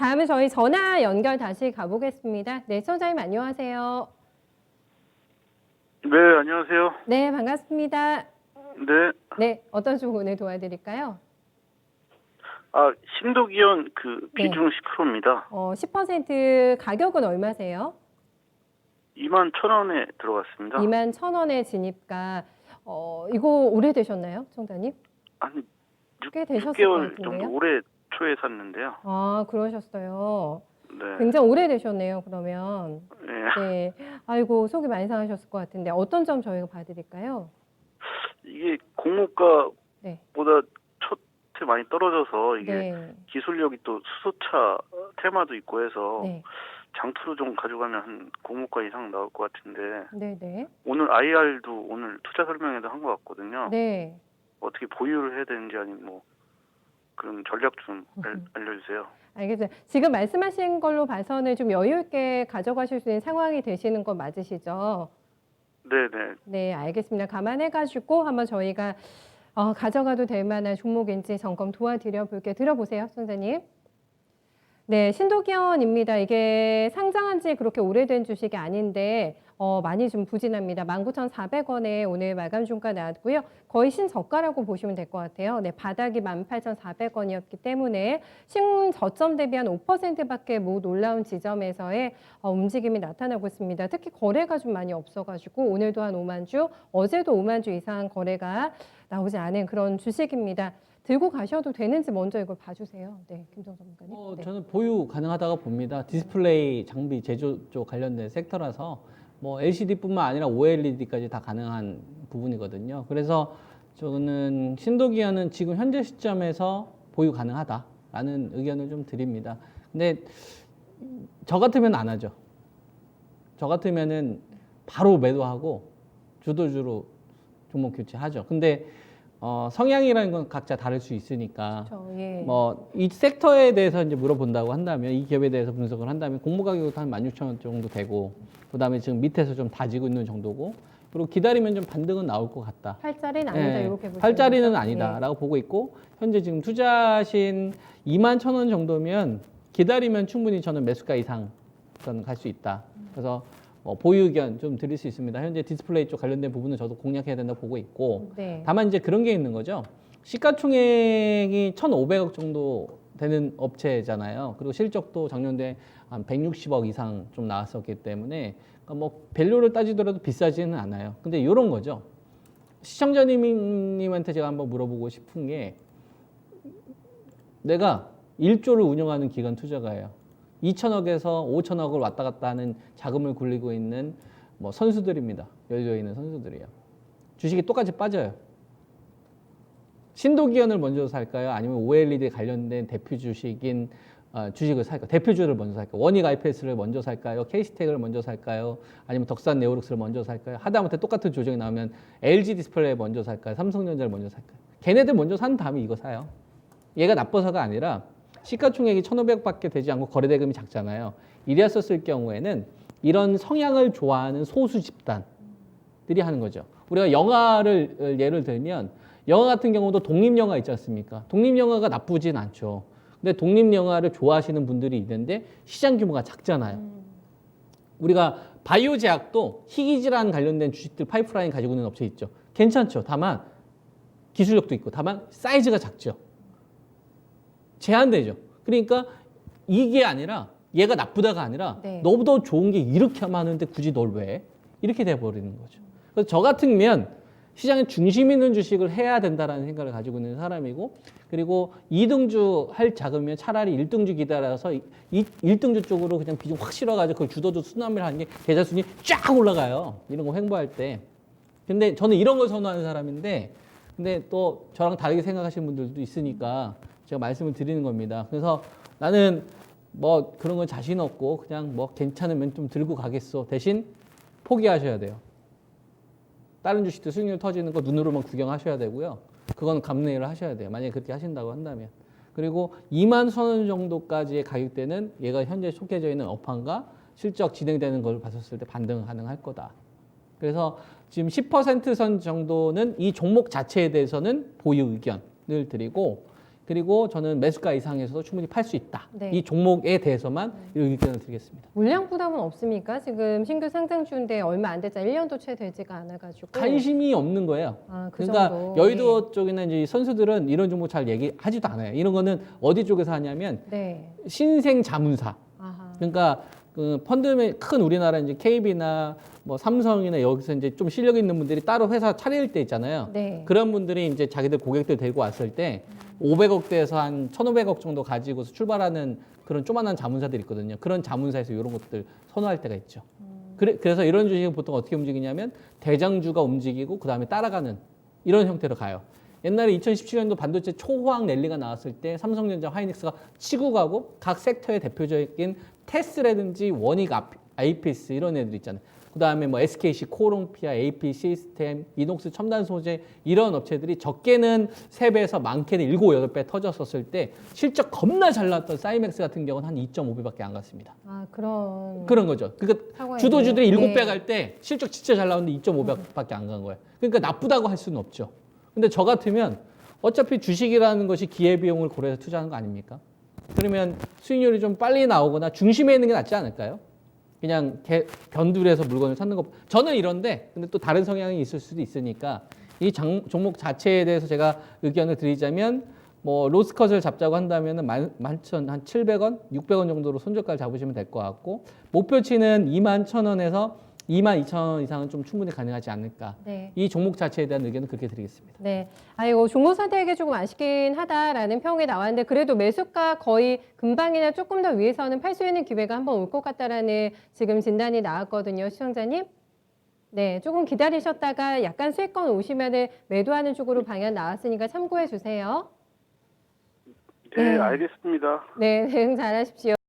다음은 저희 전화 연결 다시 가보겠습니다. 네, 시청자님 안녕하세요. 네, 안녕하세요. 네, 반갑습니다. 네. 네, 어떤 쪽 오늘 도와드릴까요? 신도기현 네. 비중 10%입니다. 10% 가격은 얼마세요? 21,000원에 들어갔습니다. 21,000원의 진입가. 이거 오래되셨나요, 청자님? 한 꽤 되셨을 것 6개월 같은데요. 정도 올해 초에 샀는데요. 그러셨어요. 네. 굉장히 오래되셨네요, 그러면. 네. 네. 아이고, 속이 많이 상하셨을 것 같은데 어떤 점 저희가 봐드릴까요? 이게 공모가보다 네. 첫해 많이 떨어져서 이게 네. 기술력이 또 수소차 테마도 있고 해서 네. 장투로 좀 가져가면 한 공모가 이상 나올 것 같은데 네. 네. 오늘 IR도 오늘 투자 설명회도 한 것 같거든요. 네. 어떻게 보유를 해야 되는지 아니면 뭐 그런 전략 좀 알려주세요. 알겠어요. 지금 말씀하신 걸로 봐서는 좀 여유 있게 가져가실 수 있는 상황이 되시는 건 맞으시죠? 네네. 네, 알겠습니다. 감안해가지고 한번 저희가 가져가도 될 만한 종목인지 점검 도와드려 볼게요. 들어보세요, 선생님. 네, 신도기현입니다. 이게 상장한 지 그렇게 오래된 주식이 아닌데 많이 좀 부진합니다. 19,400원에 오늘 마감 종가 나왔고요. 거의 신저가라고 보시면 될 것 같아요. 네, 바닥이 18,400원이었기 때문에 신저점 대비 한 5%밖에 못 올라온 지점에서의 움직임이 나타나고 있습니다. 특히 거래가 좀 많이 없어가지고 오늘도 한 5만 주, 어제도 5만 주 이상 거래가 나오지 않은 그런 주식입니다. 들고 가셔도 되는지 먼저 이걸 봐주세요. 네, 김정 전문가님. 네. 저는 보유 가능하다고 봅니다. 디스플레이 장비 제조 쪽 관련된 섹터라서 뭐 LCD뿐만 아니라 OLED까지 다 가능한 부분이거든요. 그래서 저는 신도기현은 지금 현재 시점에서 보유 가능하다라는 의견을 좀 드립니다. 근데 저 같으면 안 하죠. 저 같으면은 바로 매도하고 주도주로 종목 교체하죠. 근데 성향이라는 건 각자 다를 수 있으니까 예. 뭐 이 섹터에 대해서 이제 물어본다고 한다면 이 기업에 대해서 분석을 한다면 공모 가격도 한 16,000원 정도 되고 그다음에 지금 밑에서 좀 다지고 있는 정도고 그리고 기다리면 좀 반등은 나올 것 같다. 팔자리는 아니다 이렇게 보시면 팔자리는 되죠? 아니다라고 보고 있고 현재 지금 투자하신 21,000원 정도면 기다리면 충분히 저는 매수가 이상 저는 갈 수 있다. 그래서 보유 의견 좀 드릴 수 있습니다. 현재 디스플레이 쪽 관련된 부분은 저도 공략해야 된다고 보고 있고 네. 다만 이제 그런 게 있는 거죠. 시가총액이 1,500억 정도 되는 업체잖아요. 그리고 실적도 작년에 한 160억 이상 좀 나왔었기 때문에 그러니까 뭐 밸류를 따지더라도 비싸지는 않아요. 근데 이런 거죠. 시청자님한테 제가 한번 물어보고 싶은 게 내가 1조를 운영하는 기관 투자가예요. 2천억에서 5천억을 왔다 갔다 하는 자금을 굴리고 있는 뭐 선수들입니다. 열려 있는 선수들이에요. 주식이 똑같이 빠져요. 신도기현을 먼저 살까요? 아니면 OLED 관련된 대표 주식인 주식을 살까요? 대표주를 먼저 살까요? 원익 IPS를 먼저 살까요? K스택을 먼저 살까요? 아니면 덕산 네오룩스를 먼저 살까요? 하다못해 똑같은 조정이 나오면 LG 디스플레이 먼저 살까요? 삼성전자를 먼저 살까요? 걔네들 먼저 산 다음에 이거 사요. 얘가 나빠서가 아니라 시가총액이 1,500밖에 되지 않고 거래대금이 작잖아요. 이랬었을 경우에는 이런 성향을 좋아하는 소수 집단들이 하는 거죠. 우리가 영화를 예를 들면 영화 같은 경우도 독립영화 있지 않습니까? 독립영화가 나쁘진 않죠. 근데 독립영화를 좋아하시는 분들이 있는데 시장 규모가 작잖아요. 우리가 바이오 제약도 희귀질환 관련된 주식들 파이프라인 가지고 있는 업체 있죠. 괜찮죠. 다만 기술력도 있고 다만 사이즈가 작죠. 제한되죠. 그러니까 이게 아니라 얘가 나쁘다가 아니라 네. 너보다 좋은 게 이렇게 하면 하는데 굳이 널 왜? 이렇게 돼버리는 거죠. 그래서 저 같으면 시장에 중심 있는 주식을 해야 된다라는 생각을 가지고 있는 사람이고 그리고 2등주 할 자금이면 차라리 1등주 기다려서 1등주 쪽으로 그냥 비중 확 실어가지고 그걸 주도주 순환매를 하는 게 계좌순위 쫙 올라가요. 이런 거 횡보할 때. 근데 저는 이런 걸 선호하는 사람인데 근데 또 저랑 다르게 생각하시는 분들도 있으니까 제가 말씀을 드리는 겁니다. 그래서 나는 뭐 그런 건 자신 없고 그냥 뭐 괜찮으면 좀 들고 가겠어. 대신 포기하셔야 돼요. 다른 주식도 수익률 터지는 거 눈으로만 구경하셔야 되고요. 그건 감내를 하셔야 돼요. 만약에 그렇게 하신다고 한다면. 그리고 21,000원 정도까지의 가격대는 얘가 현재 속해져 있는 업황과 실적 진행되는 걸 봤었을 때 반등 가능할 거다. 그래서 지금 10%선 정도는 이 종목 자체에 대해서는 보유 의견을 드리고 그리고 저는 매수가 이상에서도 충분히 팔 수 있다. 네. 이 종목에 대해서만 의견을 드리겠습니다. 물량 부담은 없습니까? 지금 신규 상장 중인데 얼마 안 됐잖아요. 1년도 채 되지가 않아가지고. 관심이 없는 거예요. 아, 그 그러니까 정도. 여의도 쪽이나 이제 선수들은 이런 종목 잘 얘기하지도 않아요. 이런 거는 어디 쪽에서 하냐면 네. 신생 자문사. 아하. 그러니까 그 펀드 큰 우리나라 이제 KB나 뭐 삼성이나 여기서 이제 좀 실력 있는 분들이 따로 회사 차릴 때 있잖아요. 네. 그런 분들이 이제 자기들 고객들 데리고 왔을 때 500억대에서 한 1,500억 정도 가지고서 출발하는 그런 조만한 자문사들이 있거든요. 그런 자문사에서 이런 것들 선호할 때가 있죠. 그래서 이런 주식은 보통 어떻게 움직이냐면 대장주가 움직이고 그 다음에 따라가는 이런 형태로 가요. 옛날에 2017년도 반도체 초호황 랠리가 나왔을 때 삼성전자, 하이닉스가 치고 가고 각 섹터의 대표적인 테스라든지 원익, 아이피스 이런 애들 있잖아요. 그 다음에 뭐 SKC, 코롱피아, AP 시스템, 이녹스 첨단 소재 이런 업체들이 적게는 3배에서 많게는 7, 8배 터졌었을 때 실적 겁나 잘 나왔던 사이맥스 같은 경우는 한 2.5배밖에 안 갔습니다. 아, 그런. 그런 거죠. 그러니까 사과에 주도주들이 대해서. 7배 갈 때 실적 진짜 잘 나오는데 2.5배밖에 안 간 거예요. 그러니까 나쁘다고 할 수는 없죠. 근데 저 같으면 어차피 주식이라는 것이 기회비용을 고려해서 투자하는 거 아닙니까? 그러면 수익률이 좀 빨리 나오거나 중심에 있는 게 낫지 않을까요? 그냥 변두리에서 물건을 찾는 것. 저는 이런데 근데 또 다른 성향이 있을 수도 있으니까 이 종목 자체에 대해서 제가 의견을 드리자면 뭐 로스컷을 잡자고 한다면은 11,700원, 600원 정도로 손절가를 잡으시면 될 것 같고 목표치는 21,000원에서 22,000원 이상은 좀 충분히 가능하지 않을까. 네. 이 종목 자체에 대한 의견은 그렇게 드리겠습니다. 네. 아이고, 종목 선택이 조금 아쉽긴 하다라는 평이 나왔는데, 그래도 매수가 거의 금방이나 조금 더 위에서는 팔 수 있는 기회가 한번 올 것 같다라는 지금 진단이 나왔거든요, 시청자님. 네. 조금 기다리셨다가 약간 수익권 오시면은 매도하는 쪽으로 방향 나왔으니까 참고해 주세요. 네, 네. 알겠습니다. 네. 대응 잘하십시오.